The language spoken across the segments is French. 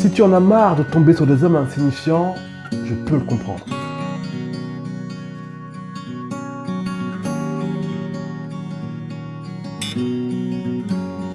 Si tu en as marre de tomber sur des hommes insignifiants, je peux le comprendre.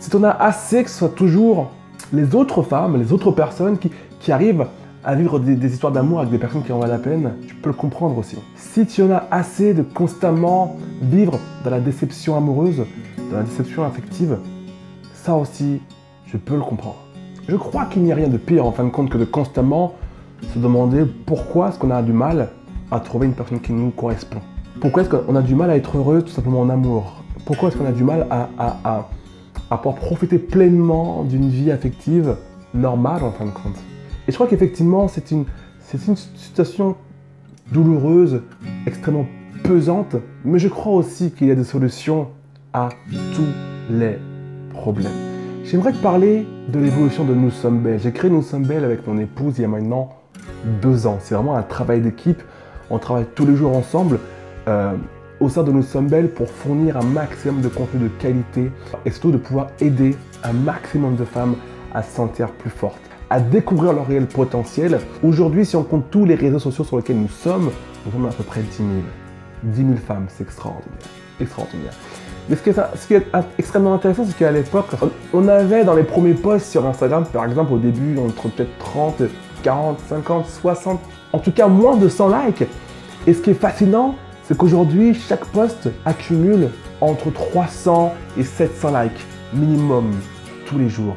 Si tu en as assez que ce soit toujours les autres femmes, les autres personnes qui arrivent à vivre des histoires d'amour avec des personnes qui en valent la peine, tu peux le comprendre aussi. Si tu en as assez de constamment vivre dans la déception amoureuse, dans la déception affective, ça aussi, je peux le comprendre. Je crois qu'il n'y a rien de pire en fin de compte que de constamment se demander pourquoi est-ce qu'on a du mal à trouver une personne qui nous correspond. Pourquoi est-ce qu'on a du mal à être heureux tout simplement en amour? Pourquoi est-ce qu'on a du mal à pouvoir profiter pleinement d'une vie affective normale en fin de compte? Et je crois qu'effectivement, c'est une situation douloureuse, extrêmement pesante, mais je crois aussi qu'il y a des solutions à tous les problèmes. J'aimerais te parler de l'évolution de Nous Sommes Belles. J'ai créé Nous Sommes Belles avec mon épouse il y a maintenant 2 ans. C'est vraiment un travail d'équipe. On travaille tous les jours ensemble au sein de Nous Sommes Belles pour fournir un maximum de contenu de qualité et surtout de pouvoir aider un maximum de femmes à se sentir plus fortes, à découvrir leur réel potentiel. Aujourd'hui, si on compte tous les réseaux sociaux sur lesquels nous sommes à peu près 10 000. 10 000 femmes, c'est extraordinaire. Extraordinaire. Mais ce qui est extrêmement intéressant, c'est qu'à l'époque, on avait dans les premiers posts sur Instagram, par exemple, au début, entre peut-être 30, 40, 50, 60, en tout cas moins de 100 likes. Et ce qui est fascinant, c'est qu'aujourd'hui, chaque post accumule entre 300 et 700 likes minimum tous les jours.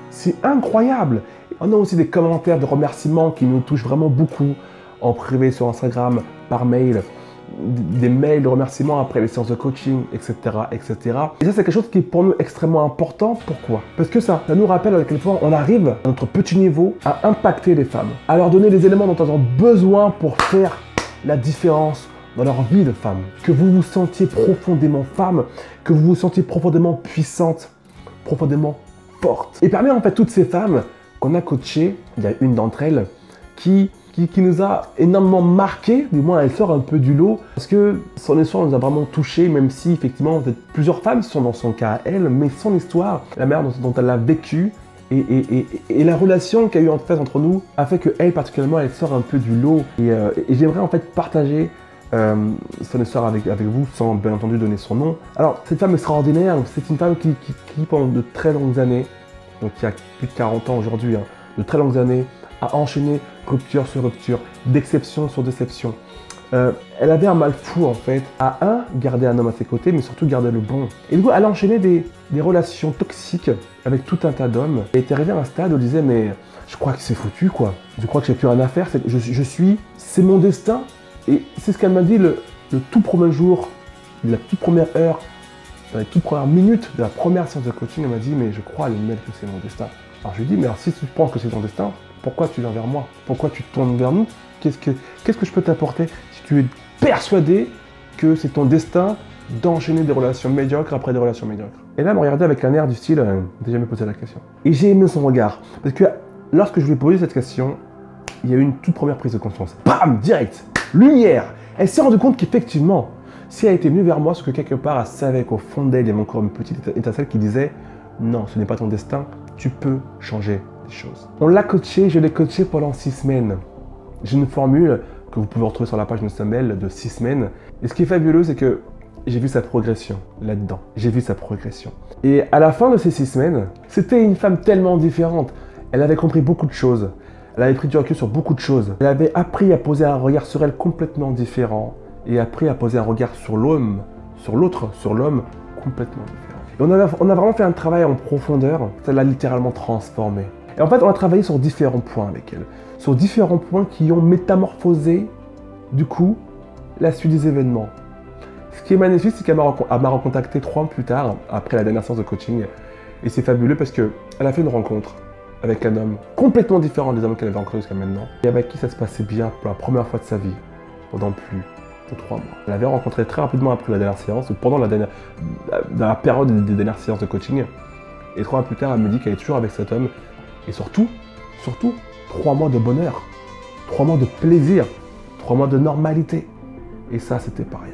C'est incroyable. On a aussi des commentaires de remerciements qui nous touchent vraiment beaucoup en privé sur Instagram, par mail, des mails de remerciements après les séances de coaching, etc. etc. Et ça, c'est quelque chose qui est pour nous extrêmement important. Pourquoi? Parce que ça nous rappelle à quel point on arrive à notre petit niveau à impacter les femmes, à leur donner les éléments dont elles ont besoin pour faire la différence dans leur vie de femme. Que vous vous sentiez profondément femme, que vous vous sentiez profondément puissante, profondément forte. Et parmi en fait toutes ces femmes qu'on a coachées, il y a une d'entre elles qui nous a énormément marqué, du moins elle sort un peu du lot, parce que son histoire nous a vraiment touché, même si effectivement plusieurs femmes sont dans son cas à elle, mais son histoire, la manière dont elle l'a vécu, et la relation qu'il y a eu en fait entre nous a fait qu'elle particulièrement elle sort un peu du lot. Et j'aimerais en fait partager son histoire avec vous, sans bien entendu donner son nom. Alors cette femme extraordinaire, c'est une femme qui pendant de très longues années, donc il y a plus de 40 ans aujourd'hui, hein, de très longues années, a enchaîné rupture sur rupture, déception sur déception. Elle avait un mal fou en fait à garder un homme à ses côtés, mais surtout garder le bon. Et du coup, elle a enchaîné des relations toxiques avec tout un tas d'hommes. Elle était arrivée à un stade où elle disait mais je crois que c'est foutu quoi. Je crois que j'ai plus rien à faire. C'est mon destin. Et c'est ce qu'elle m'a dit le tout premier jour, la toute première heure, dans les toutes premières minutes de la première séance de coaching. Elle m'a dit mais je crois Lionel que c'est mon destin. Alors je lui dis mais alors si tu penses que c'est ton destin, pourquoi tu viens vers moi? Pourquoi tu te tournes vers nous? Qu'est-ce que je peux t'apporter si tu es persuadé que c'est ton destin d'enchaîner des relations médiocres après des relations médiocres? Et là, elle me regardait avec un air du style, j'ai jamais posé la question. Et j'ai aimé son regard. Parce que lorsque je lui ai posé cette question, il y a eu une toute première prise de conscience. Bam! Direct! Lumière! Elle s'est rendue compte qu'effectivement, si elle était venue vers moi, c'est que quelque part, elle savait qu'au fond d'elle, il y avait encore une petite étincelle qui disait non, ce n'est pas ton destin, tu peux changer des choses. On l'a coaché, je l'ai coaché pendant 6 semaines. J'ai une formule que vous pouvez retrouver sur la page de Nous Sommes Belles de 6 semaines. Et ce qui est fabuleux, c'est que j'ai vu sa progression là-dedans. J'ai vu sa progression. Et à la fin de ces 6 semaines, c'était une femme tellement différente. Elle avait compris beaucoup de choses. Elle avait pris du recul sur beaucoup de choses. Elle avait appris à poser un regard sur elle complètement différent. Et appris à poser un regard sur l'homme, sur l'autre, sur l'homme complètement différent. Et on a vraiment fait un travail en profondeur. Ça l'a littéralement transformée. Et en fait, on a travaillé sur différents points avec elle. Sur différents points qui ont métamorphosé, du coup, la suite des événements. Ce qui est magnifique, c'est qu'elle m'a recontacté 3 mois plus tard, après la dernière séance de coaching. Et c'est fabuleux parce qu'elle a fait une rencontre avec un homme complètement différent des hommes qu'elle avait rencontrés jusqu'à maintenant. Et avec qui ça se passait bien pour la première fois de sa vie, pendant plus de 3 mois. Elle avait rencontré très rapidement après la dernière séance, ou pendant dans la période des dernières séances de coaching. Et 3 mois plus tard, elle me dit qu'elle est toujours avec cet homme. Et surtout, 3 mois de bonheur, 3 mois de plaisir, 3 mois de normalité. Et ça, c'était pas rien.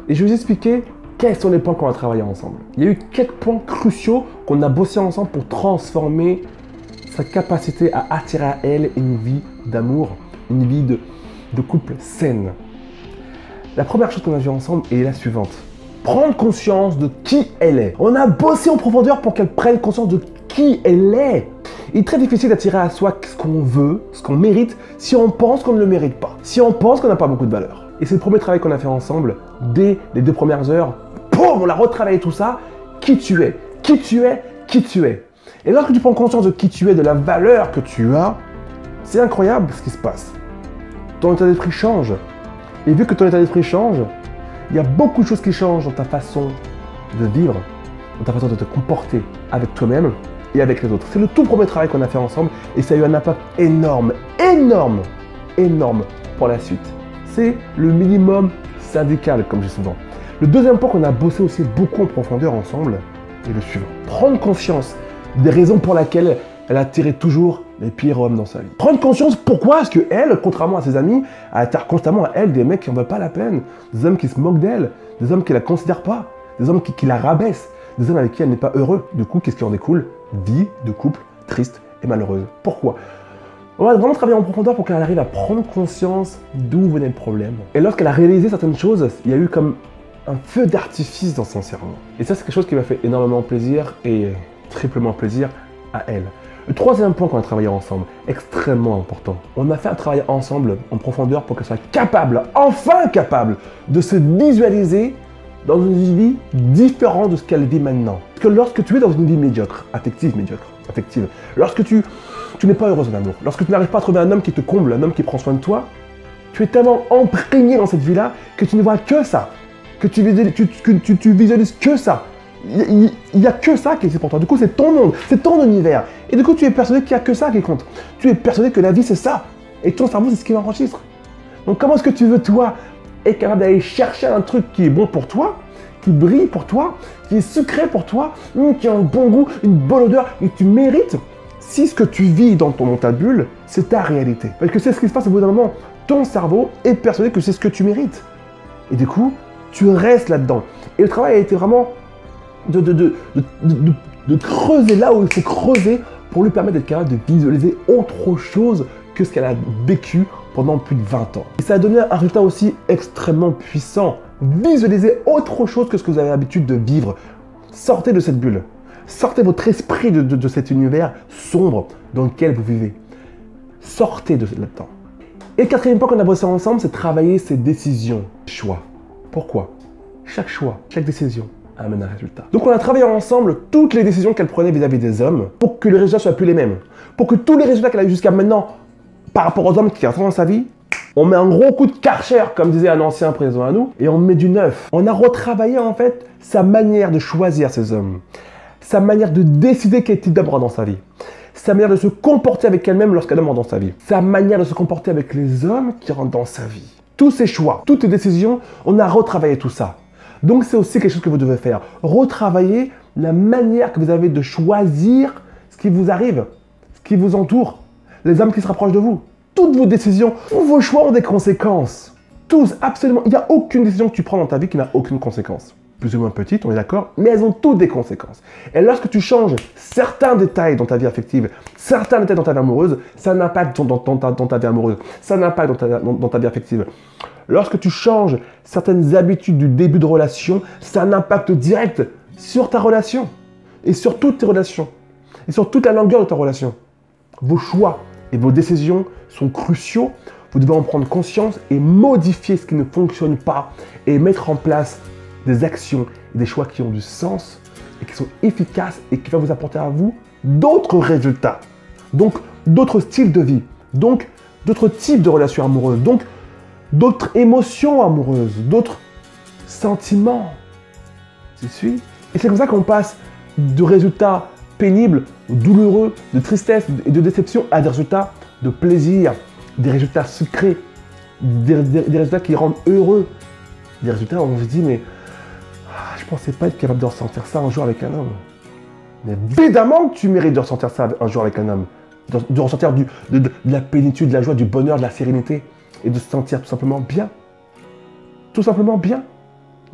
Et je vais vous expliquer quels sont les points qu'on a travaillé ensemble. Il y a eu quelques points cruciaux qu'on a bossé ensemble pour transformer sa capacité à attirer à elle une vie d'amour, une vie de couple saine. La première chose qu'on a vue ensemble est la suivante. Prendre conscience de qui elle est. On a bossé en profondeur pour qu'elle prenne conscience de qui elle est. Il est très difficile d'attirer à soi ce qu'on veut, ce qu'on mérite, si on pense qu'on ne le mérite pas. Si on pense qu'on n'a pas beaucoup de valeur. Et c'est le premier travail qu'on a fait ensemble. Dès les 2 premières heures, boum, on a retravaillé tout ça. Qui tu es, qui tu es, qui tu es. Et lorsque tu prends conscience de qui tu es, de la valeur que tu as, c'est incroyable ce qui se passe. Ton état d'esprit change. Et vu que ton état d'esprit change, il y a beaucoup de choses qui changent dans ta façon de vivre, dans ta façon de te comporter avec toi-même et avec les autres. C'est le tout premier travail qu'on a fait ensemble et ça a eu un impact énorme, énorme, énorme pour la suite. C'est le minimum syndical, comme je dis souvent. Le deuxième point qu'on a bossé aussi beaucoup en profondeur ensemble est le suivant. Prendre conscience des raisons pour lesquelles elle attirait toujours les pires hommes dans sa vie. Prendre conscience pourquoi est-ce qu'elle, contrairement à ses amis, attire constamment à elle des mecs qui n'en veulent pas la peine, des hommes qui se moquent d'elle, des hommes qui la considèrent pas, des hommes qui la rabaissent, des hommes avec qui elle n'est pas heureuse. Du coup, qu'est-ce qui en découle? Vie de couple triste et malheureuse. Pourquoi? On va vraiment travailler en profondeur pour qu'elle arrive à prendre conscience d'où venait le problème. Et lorsqu'elle a réalisé certaines choses, il y a eu comme un feu d'artifice dans son cerveau. Et ça, c'est quelque chose qui m'a fait énormément plaisir et triplement plaisir à elle. Le troisième point qu'on a travaillé ensemble, extrêmement important. On a fait un travail ensemble en profondeur pour qu'elle soit capable, enfin capable, de se visualiser dans une vie différente de ce qu'elle vit maintenant. Parce que lorsque tu es dans une vie médiocre, affective, lorsque tu n'es pas heureuse en amour, lorsque tu n'arrives pas à trouver un homme qui te comble, un homme qui prend soin de toi, tu es tellement imprégné dans cette vie-là que tu ne vois que ça, que tu visualises que ça. Il n'y a que ça qui est pour toi. Du coup, c'est ton monde, c'est ton univers. Et du coup, tu es persuadé qu'il n'y a que ça qui compte. Tu es persuadé que la vie, c'est ça. Et ton cerveau, c'est ce qui l'enregistre. Donc, comment est-ce que tu veux, toi, être capable d'aller chercher un truc qui est bon pour toi, qui brille pour toi, qui est sucré pour toi, qui a un bon goût, une bonne odeur, et que tu mérites, si ce que tu vis dans ta bulle, c'est ta réalité. Parce que c'est ce qui se passe au bout d'un moment. Ton cerveau est persuadé que c'est ce que tu mérites. Et du coup, tu restes là-dedans. Et le travail a été vraiment de creuser là où il faut creuser pour lui permettre d'être capable de visualiser autre chose que ce qu'elle a vécu pendant plus de 20 ans. Et ça a donné un résultat aussi extrêmement puissant. Visualisez autre chose que ce que vous avez l'habitude de vivre. Sortez de cette bulle. Sortez votre esprit de cet univers sombre dans lequel vous vivez. Sortez de là-dedans. Et le quatrième point qu'on a bossé ensemble, c'est travailler ses décisions, choix. Pourquoi? Chaque choix, chaque décision amène un résultat. Donc on a travaillé ensemble toutes les décisions qu'elle prenait vis-à-vis des hommes pour que les résultats soient plus les mêmes. Pour que tous les résultats qu'elle a eu jusqu'à maintenant par rapport aux hommes qui rentrent dans sa vie, on met un gros coup de Karcher, comme disait un ancien président à nous, et on met du neuf. On a retravaillé en fait sa manière de choisir ces hommes, sa manière de décider quel type d'homme rentre dans sa vie, sa manière de se comporter avec elle-même lorsqu'elle rentre dans sa vie, sa manière de se comporter avec les hommes qui rentrent dans sa vie. Tous ces choix, toutes ces décisions, on a retravaillé tout ça. Donc c'est aussi quelque chose que vous devez faire. Retravailler la manière que vous avez de choisir ce qui vous arrive, ce qui vous entoure, les hommes qui se rapprochent de vous. Toutes vos décisions, tous vos choix ont des conséquences. Tous, absolument. Il n'y a aucune décision que tu prends dans ta vie qui n'a aucune conséquence. Plus ou moins petite, on est d'accord, mais elles ont toutes des conséquences. Et lorsque tu changes certains détails dans ta vie affective, certains détails dans ta vie amoureuse, ça a un impact dans ta vie amoureuse, ça a un impact dans ta vie affective. Lorsque tu changes certaines habitudes du début de relation, ça a un impact direct sur ta relation et sur toutes tes relations et sur toute la longueur de ta relation. Vos choix et vos décisions sont cruciaux. Vous devez en prendre conscience et modifier ce qui ne fonctionne pas et mettre en place des actions et des choix qui ont du sens et qui sont efficaces et qui vont vous apporter à vous d'autres résultats. Donc, d'autres styles de vie. Donc, d'autres types de relations amoureuses. Donc, d'autres émotions amoureuses, d'autres sentiments. Tu suis? Et c'est comme ça qu'on passe de résultats pénibles, douloureux, de tristesse et de déception à des résultats de plaisir, des résultats sucrés, des résultats qui rendent heureux. Des résultats où on se dit, mais je ne pensais pas être capable de ressentir ça un jour avec un homme. Mais évidemment que tu mérites de ressentir ça un jour avec un homme. De ressentir de la plénitude, de la joie, du bonheur, de la sérénité. Et de se sentir tout simplement bien. Tout simplement bien.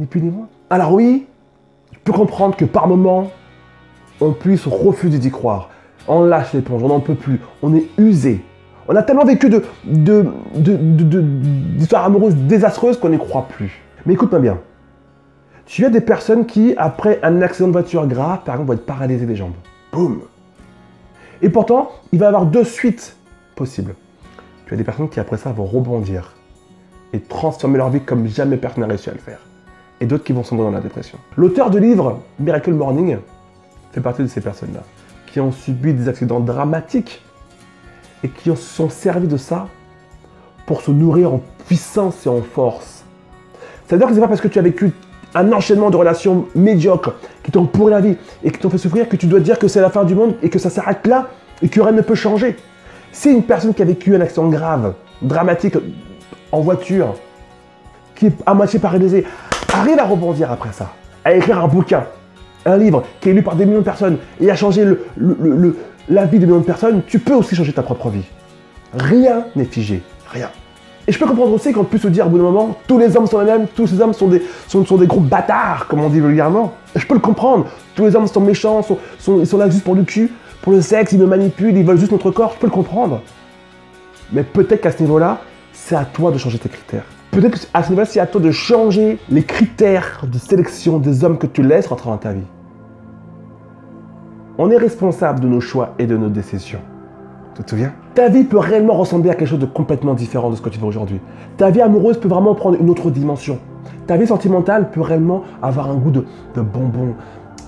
Ni plus ni moins. Alors oui, je peux comprendre que par moments, on puisse refuser d'y croire. On lâche l'éponge, on n'en peut plus, on est usé. On a tellement vécu d'histoires amoureuses désastreuses qu'on n'y croit plus. Mais écoute-moi bien. Tu as des personnes qui, après un accident de voiture grave, par exemple, vont être paralysées des jambes. Boum. Et pourtant, il va y avoir deux suites possibles. Tu as des personnes qui, après ça, vont rebondir et transformer leur vie comme jamais personne n'a réussi à le faire. Et d'autres qui vont sombrer dans la dépression. L'auteur du livre Miracle Morning fait partie de ces personnes-là, qui ont subi des accidents dramatiques et qui se sont servis de ça pour se nourrir en puissance et en force. C'est-à-dire que c'est pas parce que tu as vécu un enchaînement de relations médiocres qui t'ont pourri la vie et qui t'ont fait souffrir que tu dois dire que c'est la fin du monde et que ça s'arrête là et que rien ne peut changer. Si une personne qui a vécu un accident grave, dramatique en voiture, qui est à moitié paralysée, arrive à rebondir après ça, à écrire un bouquin, un livre qui est lu par des millions de personnes et à changer la vie de millions de personnes, tu peux aussi changer ta propre vie. Rien n'est figé, rien. Et je peux comprendre aussi qu'on puisse se dire au bout d'un moment, tous les hommes sont les mêmes, tous ces hommes sont des gros bâtards, comme on dit vulgairement. Je peux le comprendre. Tous les hommes sont méchants, ils sont là juste pour le cul, pour le sexe, ils me manipulent, ils veulent juste notre corps. Je peux le comprendre. Mais peut-être qu'à ce niveau-là, c'est à toi de changer tes critères. Peut-être qu'à ce niveau-là, c'est à toi de changer les critères de sélection des hommes que tu laisses rentrer dans ta vie. On est responsable de nos choix et de nos décisions. Tu te souviens? Ta vie peut réellement ressembler à quelque chose de complètement différent de ce que tu veux aujourd'hui. Ta vie amoureuse peut vraiment prendre une autre dimension. Ta vie sentimentale peut réellement avoir un goût de bonbons,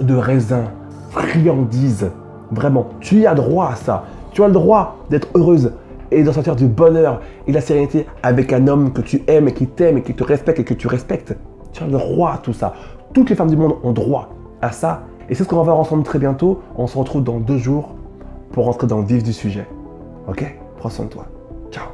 de raisins, friandises. Vraiment, tu as droit à ça. Tu as le droit d'être heureuse et de ressentir du bonheur et de la sérénité avec un homme que tu aimes et qui t'aime et qui te respecte et que tu respectes. Tu as le droit à tout ça. Toutes les femmes du monde ont droit à ça. Et c'est ce qu'on va voir ensemble très bientôt. On se retrouve dans 2 jours pour rentrer dans le vif du sujet. Ok? Prends soin de toi. Ciao.